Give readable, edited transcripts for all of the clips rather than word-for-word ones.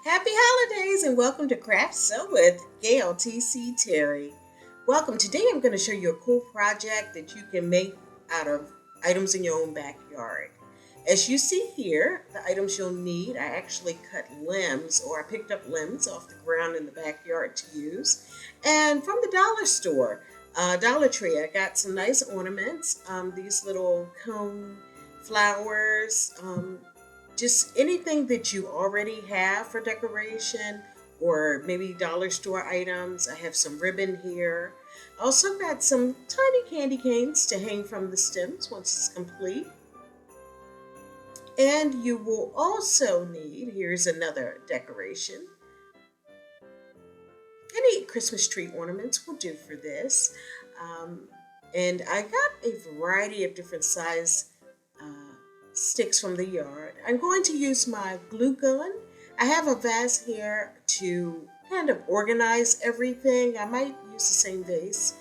Happy holidays and welcome to Craft Sew with Gail TC Terry. Welcome. Today I'm going to show you a cool project that you can make out of items in your own backyard. As you see here, the items you'll need, I actually cut limbs or I picked up limbs off the ground in the backyard to use. And from the dollar store, Dollar Tree, I got some nice ornaments, these little cone flowers, just anything that you already have for decoration or maybe dollar store items. I have some ribbon here. I also got some tiny candy canes to hang from the stems once it's complete. And you will also need, here's another decoration. Any Christmas tree ornaments will do for this. Um, and I got a variety of different size sticks from the yard. I'm going to use my glue gun. I have a vase here to kind of organize everything. I might use the same vase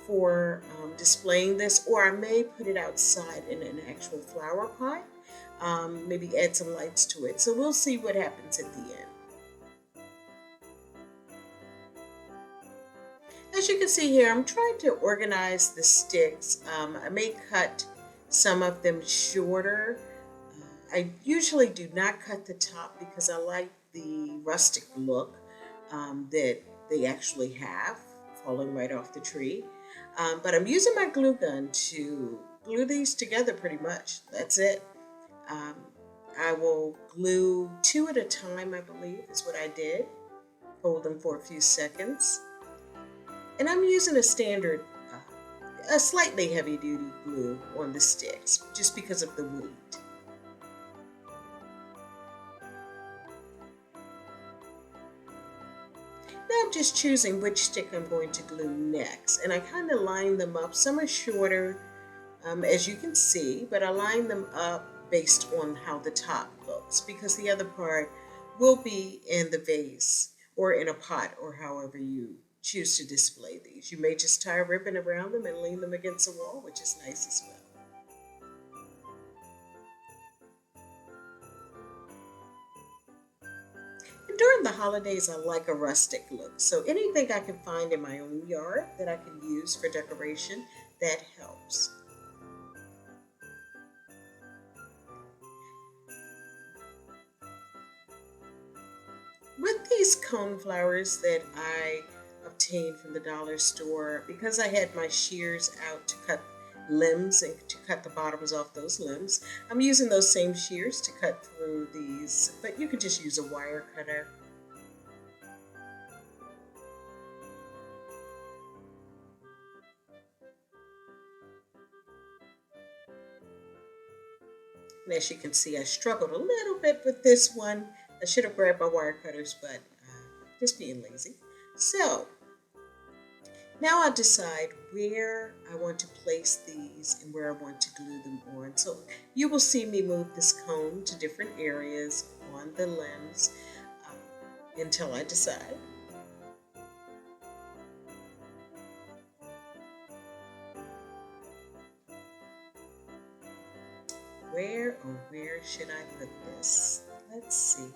for displaying this, or I may put it outside in an actual flower pot. Maybe add some lights to it. So we'll see what happens at the end. As you can see here, I'm trying to organize the sticks. I may cut some of them shorter. I usually do not cut the top because I like the rustic look that they actually have falling right off the tree. But I'm using my glue gun to glue these together pretty much. That's it. Um, I will glue two at a time, I believe, is what I did. Hold them for a few seconds. And I'm using a standard, a slightly heavy duty glue on the sticks just because of the weight. Now I'm just choosing which stick I'm going to glue next. And I kind of line them up. Some are shorter, as you can see, but I line them up based on how the top looks because the other part will be in the vase or in a pot or however you choose to display these. You may just tie a ribbon around them and lean them against the wall, which is nice as well. And during the holidays, I like a rustic look. So anything I can find in my own yard that I can use for decoration, that helps. With these cone flowers that I obtained from the dollar store, because I had my shears out to cut limbs and to cut the bottoms off those limbs, I'm using those same shears to cut through these, but you could just use a wire cutter. And as you can see, I struggled a little bit with this one. I should have grabbed my wire cutters, but just being lazy. So now I decide where I want to place these and where I want to glue them on. So you will see me move this cone to different areas on the limbs until I decide. Where should I put this? Let's see.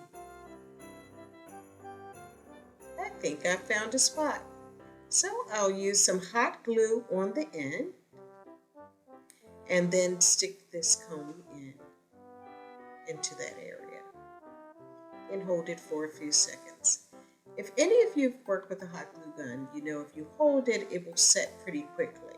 I think I found a spot. So I'll use some hot glue on the end and then stick this cone into that area and hold it for a few seconds. If any of you have worked with a hot glue gun, you know if you hold it, it will set pretty quickly.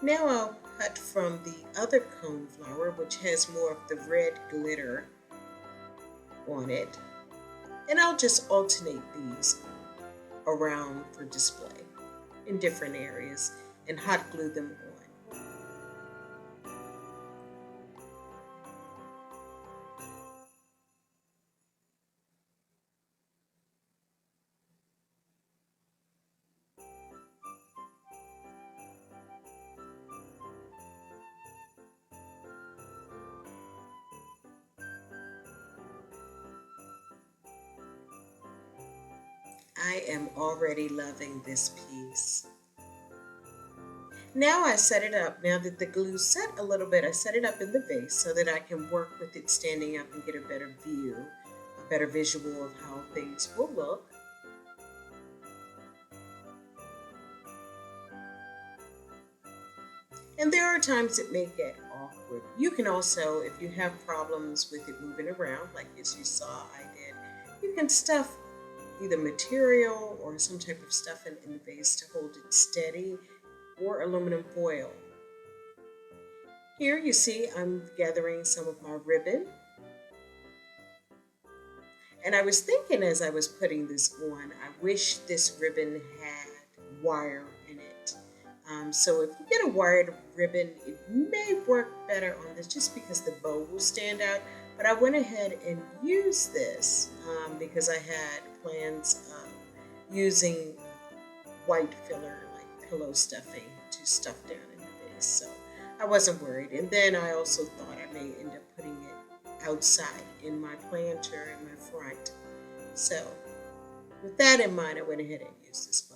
Now I'll cut from the other cone flower, which has more of the red glitter on it, and I'll just alternate these around for display in different areas and hot glue them on. I am already loving this piece. Now I set it up. Now that the glue's set a little bit, I set it up in the vase so that I can work with it standing up and get a better view, a better visual of how things will look. And there are times it may get awkward. You can also, if you have problems with it moving around, like as you saw I did, you can stuff either material or some type of stuff in the vase to hold it steady or aluminum foil. Here you see I'm gathering some of my ribbon, and I was thinking as I was putting this on, I wish this ribbon had wire in it. So if you get a wired ribbon, it may work better on this just because the bow will stand out. But I went ahead and used this because I had plans of using white filler like pillow stuffing to stuff down in the vase. So I wasn't worried. And then I also thought I may end up putting it outside in my planter in my front. So with that in mind, I went ahead and used this bow.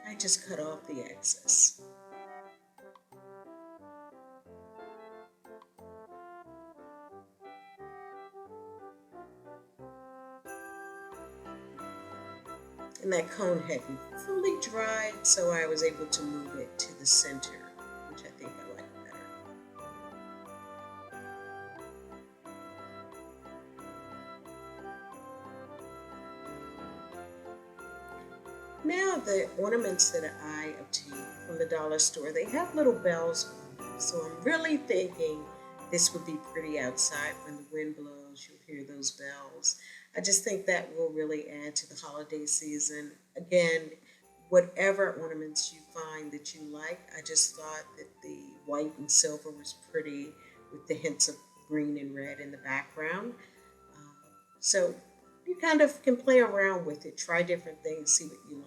I just cut off the excess. And that cone hadn't fully dried, so I was able to move it to the center, which I think I like better. Now the ornaments that I obtained from the dollar store, they have little bells on them. So I'm really thinking this would be pretty outside when the wind blows. You'll hear those bells. I just think that will really add to the holiday season. Again, whatever ornaments you find that you like, I just thought that the white and silver was pretty with the hints of green and red in the background. Uh, so you kind of can play around with it, try different things, see what you like.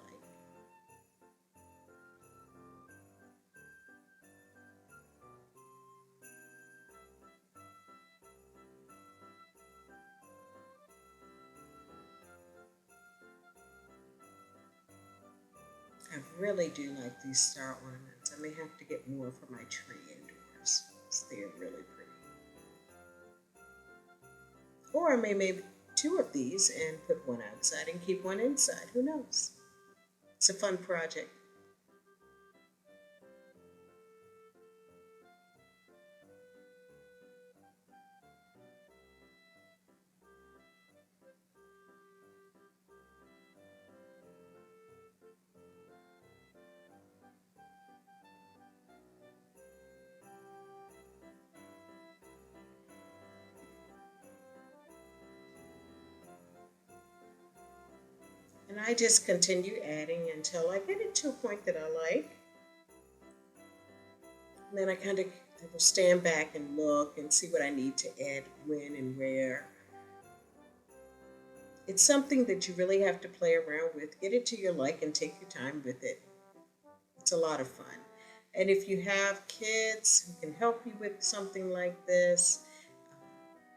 I really do like these star ornaments. I may have to get more for my tree indoors. 'Cause they're really pretty. Or I may make two of these and put one outside and keep one inside. Who knows? It's a fun project. And I just continue adding until I get it to a point that I like. And then I kind of will stand back and look and see what I need to add when and where. It's something that you really have to play around with. Get it to your like and take your time with it. It's a lot of fun. And if you have kids who can help you with something like this,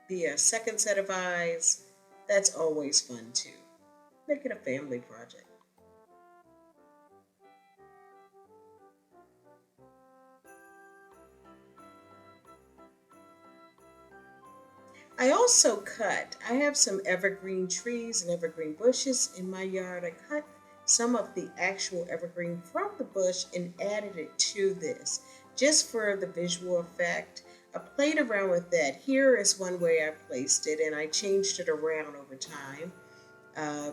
be a second set of eyes, that's always fun too. Make it a family project. I also cut, I have some evergreen trees and evergreen bushes in my yard. I cut some of the actual evergreen from the bush and added it to this just for the visual effect. I played around with that. Here is one way I placed it, and I changed it around over time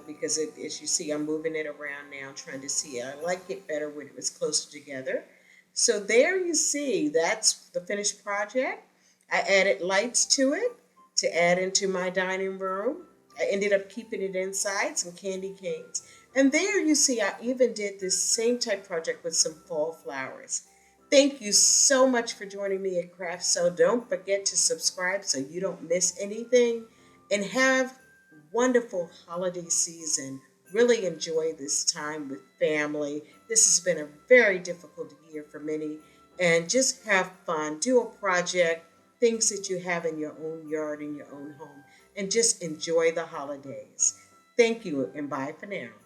because as you see, I'm moving it around now, trying to see it. I like it better when it was closer together. So there you see, that's the finished project. I added lights to it to add into my dining room. I ended up keeping it inside, some candy canes. And there you see, I even did this same type project with some fall flowers. Thank you so much for joining me at Craft So. Don't forget to subscribe so you don't miss anything. And have wonderful holiday season. Really enjoy this time with family. This has been a very difficult year for many. And just have fun. Do a project things that you have in your own yard, in your own home, and just enjoy the holidays. Thank you, and bye for now.